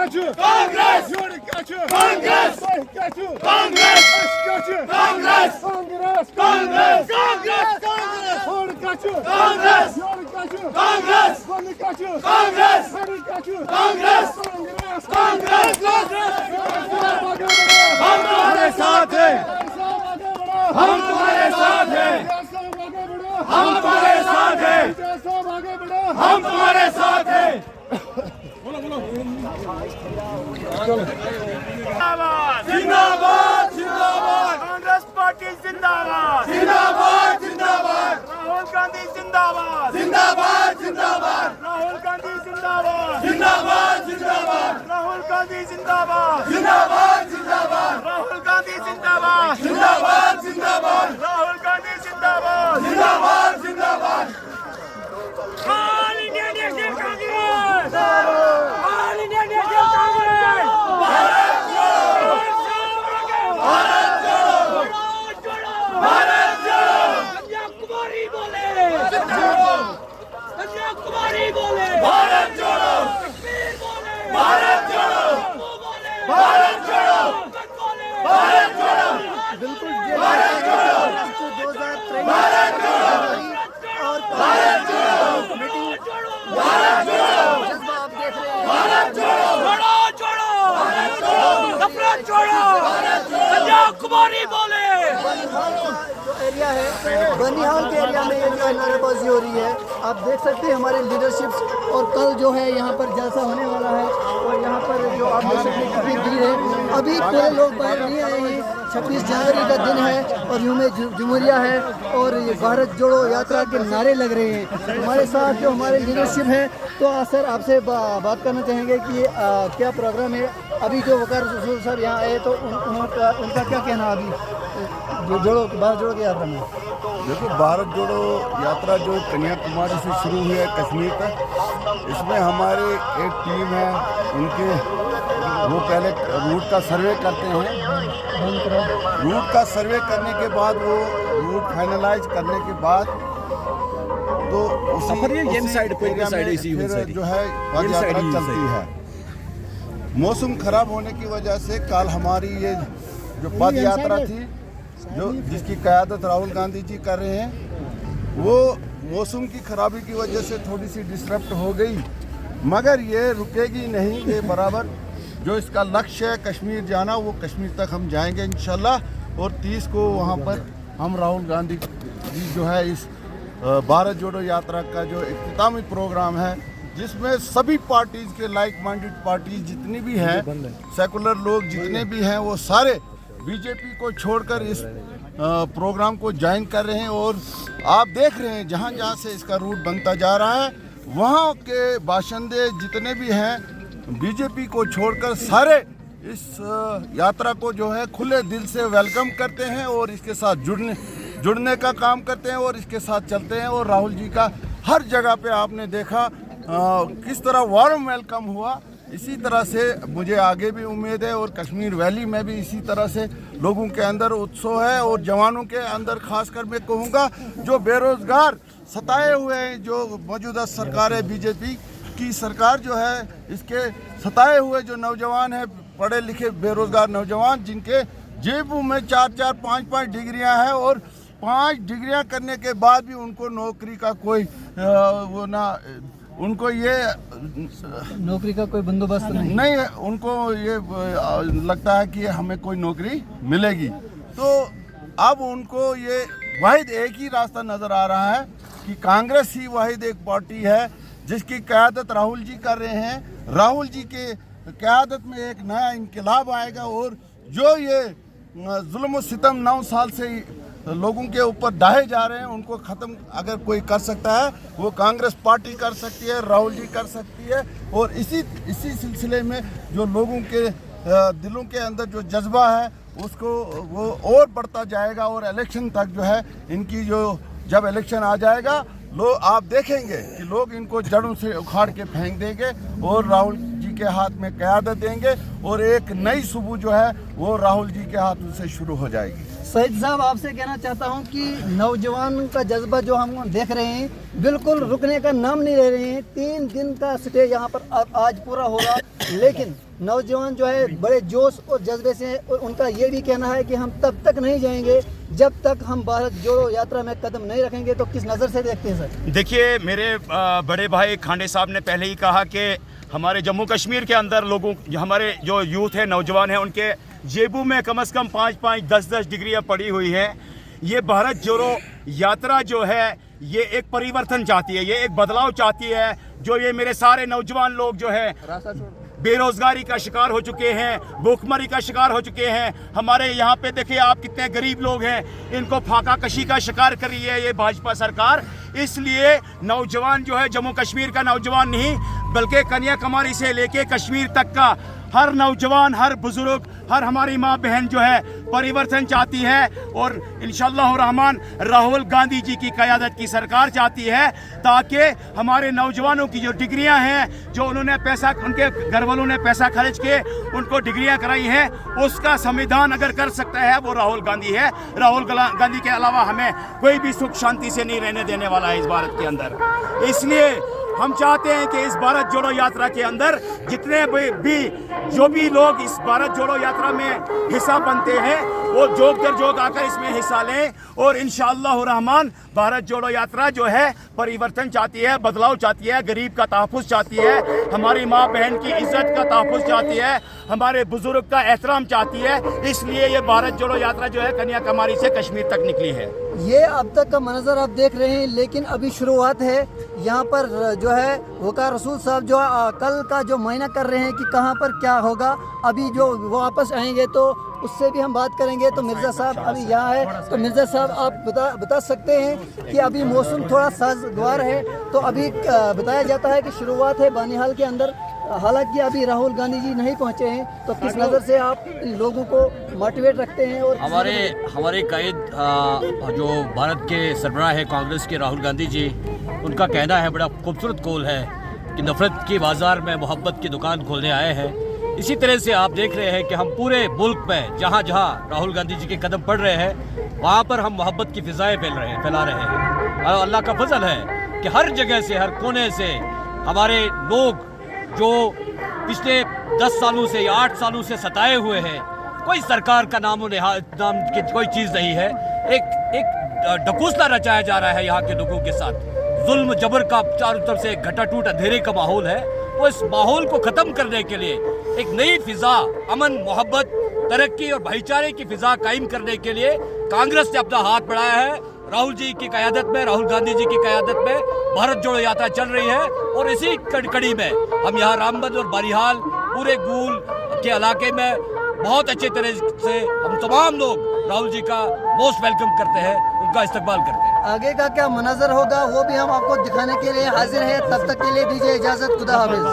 Kaçı? Kongres! Yuri kaçı? Kongres! Bay kaçı? Kongres! Baş kaçı? Kongres! Kongres! Kongres! Kongres! Kongres! Yuri kaçı? Kongres! Yuri kaçı? Kongres! Bani kaçı? Kongres! Bani kaçı? Kongres! Kongres! Kongres! Kongres! हम तुम्हारे साथ हैं हम तुम्हारे साथ हैं हम तुम्हारे साथ हैं हम तुम्हारे साथ हैं जिंदाबाद जिंदाबाद कांग्रेस पार्टी जिंदाबाद जिंदाबाद जिंदाबाद राहुल गांधी जिंदाबाद जिंदाबाद जिंदाबाद राहुल गांधी जिंदाबाद जिंदाबाद जिंदाबाद राहुल गांधी जिंदाबाद जिंदाबाद जिंदाबाद राहुल गांधी जिंदाबाद जिंदाबाद जिंदाबाद राहुल गांधी जिंदाबाद जिंदाबाद जिंदाबाद all India national Congress all India national Congress Bharat जोड़ो भारत जोड़ो कन्याकुमारी बोले कन्याकुमारी बोले भारत जोड़ो कश्मीर बोले भारत जोड़ो बोले भारत जोड़ो बोले भारत जोड़ो बिल्कुल भारत जोड़ो 2023 भारत जोड़ो और भारत जोड़ो भारत जोड़ो जज्बा आप देख रहे हैं। भारत जोड़ो छोड़ो छोड़ो नफरत छोड़ो कन्याकुमारी बोले बनिहाल का जो एरिया है, बनिहाल के एरिया में ये जो है नारेबाजी हो रही है। आप देख सकते हैं हमारे लीडरशिप और कल जो है यहाँ पर जलसा होने वाला है और यहाँ पर जो आप देख सकते हैं कितनी भीड़ है। अभी पूरे लोग बाहर नहीं आए हैं। 26 जनवरी का दिन है और यूं में जुमूरिया है और ये भारत जोड़ो यात्रा के नारे लग रहे हैं। हमारे साथ जो हमारे लीडरशिप है, तो सर आपसे बात करना चाहेंगे कि क्या प्रोग्राम है। अभी जो वकार रसूल साहब यहाँ आए तो उनका क्या कहना अभी जोड़ो भारत जोड़ो की यात्रा में। देखो, भारत जोड़ो यात्रा जो कन्याकुमारी से शुरू हुई है कश्मीर तक, इसमें हमारे एक टीम है, उनके वो पहले रूट का सर्वे करते हैं। रूट का सर्वे करने के बाद वो रूट फाइनलाइज करने के बाद तो उसी एरिया में फिर जो है पद यात्रा चलती है। मौसम खराब होने की वजह से कल हमारी ये जो पद यात्रा थी, जो जिसकी क़यादत राहुल गांधी जी कर रहे हैं, वो मौसम की खराबी की वजह से थोड़ी सी डिस्टर्ब हो गई, मगर ये रुकेगी नहीं। ये बराबर जो इसका लक्ष्य है कश्मीर जाना, वो कश्मीर तक हम जाएंगे इंशाल्लाह। और 30 को वहाँ पर हम राहुल गांधी जी जो है इस भारत जोड़ो यात्रा का जो इख्तितामी प्रोग्राम है, जिसमें सभी पार्टीज़ के लाइक माइंडेड पार्टीज जितनी भी हैं, सेकुलर लोग जितने भी हैं, वो सारे बीजेपी को छोड़कर इस प्रोग्राम को ज्वाइन कर रहे हैं। और आप देख रहे हैं जहाँ जहाँ से इसका रूट बनता जा रहा है, वहाँ के बाशिंदे जितने भी हैं बीजेपी को छोड़कर सारे इस यात्रा को जो है खुले दिल से वेलकम करते हैं और इसके साथ जुड़ने का काम करते हैं और इसके साथ चलते हैं। और राहुल जी का हर जगह पे आपने देखा किस तरह वार्म वेलकम हुआ। इसी तरह से मुझे आगे भी उम्मीद है और कश्मीर वैली में भी इसी तरह से लोगों के अंदर उत्साह है। और जवानों के अंदर खासकर मैं कहूँगा जो बेरोज़गार सताए हुए हैं, जो मौजूदा सरकार है बीजेपी की सरकार जो है, इसके सताए हुए जो नौजवान हैं, पढ़े लिखे बेरोज़गार नौजवान, जिनके जेबों में 4-4, 5-5 डिग्रियां हैं और 5 डिग्रियां करने के बाद भी उनको नौकरी का कोई वो ना, उनको ये नौकरी का कोई बंदोबस्त नहीं है। उनको ये लगता है कि हमें कोई नौकरी मिलेगी। तो अब उनको ये वाहिद एक ही रास्ता नज़र आ रहा है कि कांग्रेस ही वाहिद एक पार्टी है जिसकी क़यादत राहुल जी कर रहे हैं। राहुल जी के क़यादत में एक नया इनकलाब आएगा और जो ये जुल्म व सितम 9 साल से लोगों के ऊपर ढाए जा रहे हैं, उनको ख़त्म अगर कोई कर सकता है वो कांग्रेस पार्टी कर सकती है, राहुल जी कर सकती है। और इसी सिलसिले में जो लोगों के दिलों के अंदर जो जज्बा है उसको वो और बढ़ता जाएगा। और इलेक्शन तक जो है इनकी जो जब इलेक्शन आ जाएगा, लोग आप देखेंगे कि लोग इनको जड़ों से उखाड़ के फेंक देंगे और राहुल जी के हाथ में क़यादत देंगे और एक नई सुबह जो है वो राहुल जी के हाथों से शुरू हो जाएगी। सईद साहब, आपसे कहना चाहता हूं कि नौजवान का जज्बा जो हम देख रहे हैं बिल्कुल रुकने का नाम नहीं ले रहे हैं। 3 दिन का स्टे यहाँ पर आज पूरा होगा, लेकिन नौजवान जो है बड़े जोश और जज्बे से, और उनका ये भी कहना है कि हम तब तक नहीं जाएंगे जब तक हम भारत जोड़ो यात्रा में कदम नहीं रखेंगे। तो किस नज़र से देखते हैं सर? देखिए, मेरे बड़े भाई खांडे साहब ने पहले ही कहा कि हमारे जम्मू कश्मीर के अंदर लोगों, हमारे जो यूथ है, नौजवान है, उनके जेबों में कम से कम 5-5, 10-10 डिग्रियां पड़ी हुई हैं। ये भारत जोड़ो यात्रा जो है ये एक परिवर्तन चाहती है, ये एक बदलाव चाहती है। जो ये मेरे सारे नौजवान लोग जो है बेरोजगारी का शिकार हो चुके हैं, भूखमरी का शिकार हो चुके हैं। हमारे यहाँ पे देखिए आप कितने गरीब लोग हैं, इनको फाका कशी का शिकार कर रही है ये भाजपा सरकार। इसलिए नौजवान जो है, जम्मू कश्मीर का नौजवान नहीं बल्कि कन्याकुमारी से लेके कश्मीर तक का हर नौजवान, हर बुजुर्ग, हर हमारी माँ बहन जो है परिवर्तन चाहती है। और इंशाअल्लाह रहमान राहुल गांधी जी की क़यादत की सरकार चाहती है, ताकि हमारे नौजवानों की जो डिग्रियां हैं, जो उन्होंने पैसा, उनके घर वालों ने पैसा खर्च के उनको डिग्रियां कराई हैं, उसका संविधान अगर कर सकता है वो राहुल गांधी है। राहुल गांधी के अलावा हमें कोई भी सुख शांति से नहीं रहने देने वाला है इस भारत के अंदर। इसलिए हम चाहते हैं कि इस भारत जोड़ो यात्रा के अंदर जितने भी जो भी लोग इस भारत जोड़ो यात्रा में हिस्सा बनते हैं वो जोग दर जोग आकर इसमें हिस्सा लें। और इंशाअल्लाह रहमान भारत जोड़ो यात्रा जो है परिवर्तन चाहती है, बदलाव चाहती है, गरीब का तहफ़्फ़ुज़ चाहती है, हमारी माँ बहन की इज्जत का तहफ़्फ़ुज़ चाहती है, हमारे बुजुर्ग का एहतराम चाहती है। इसलिए ये भारत जोड़ो यात्रा जो है कन्याकुमारी से कश्मीर तक निकली है। ये अब तक का मंजर आप देख रहे हैं, लेकिन अभी शुरुआत है। यहाँ पर जो है वकार रसूल साहब जो कल का जो मायना कर रहे हैं कि कहाँ पर क्या होगा, अभी जो वापस आएंगे तो उससे भी हम बात करेंगे। तो मिर्ज़ा साहब अभी यहाँ है, तो मिर्ज़ा साहब आप बता सकते हैं कि अभी मौसम थोड़ा साजगवार है, तो अभी बताया जाता है कि शुरुआत है बानिहाल के अंदर, हालांकि अभी राहुल गांधी जी नहीं पहुँचे हैं। तो किस नज़र से आप इन लोगों को मोटिवेट रखते हैं? और हमारे कायद जो भारत के सरबराह है कांग्रेस के राहुल गांधी जी, उनका कहना है, बड़ा खूबसूरत कौल है कि नफ़रत की बाज़ार में मोहब्बत की दुकान खोलने आए हैं। इसी तरह से आप देख रहे हैं कि हम पूरे मुल्क में जहाँ जहाँ राहुल गांधी जी के कदम पड़ रहे हैं वहाँ पर हम मोहब्बत की फ़िज़ाएँ फैला रहे हैं। और अल्लाह का फजल है कि हर जगह से, हर कोने से हमारे लोग जो पिछले 10 सालों से या 8 सालों से सताए हुए हैं, कोई सरकार का नाम की कोई चीज़ नहीं है, एक ढकोसला रचाया जा रहा है यहाँ के लोगों के साथ। जुल्म जबर का चारों तरफ से घटाटूट अंधेरे का माहौल है। वो इस माहौल को ख़त्म करने के लिए एक नई फ़िज़ा, अमन, मोहब्बत, तरक्की और भाईचारे की फ़िज़ा कायम करने के लिए कांग्रेस ने अपना हाथ बढ़ाया है। राहुल जी की क़यादत में, राहुल गांधी जी की क़यादत में भारत जोड़ो यात्रा चल रही है। और इसी कड़ी में हम यहाँ रामबन और बानिहाल पूरे गूल के इलाके में बहुत अच्छे तरह से हम तमाम लोग राहुल जी का मोस्ट वेलकम करते हैं, उनका इस्तकबाल करते हैं। आगे का क्या मंजर होगा वो भी हम आपको दिखाने के लिए हाजिर हैं। तब तक के लिए दीजिए इजाज़त, खुदा हाफिज़।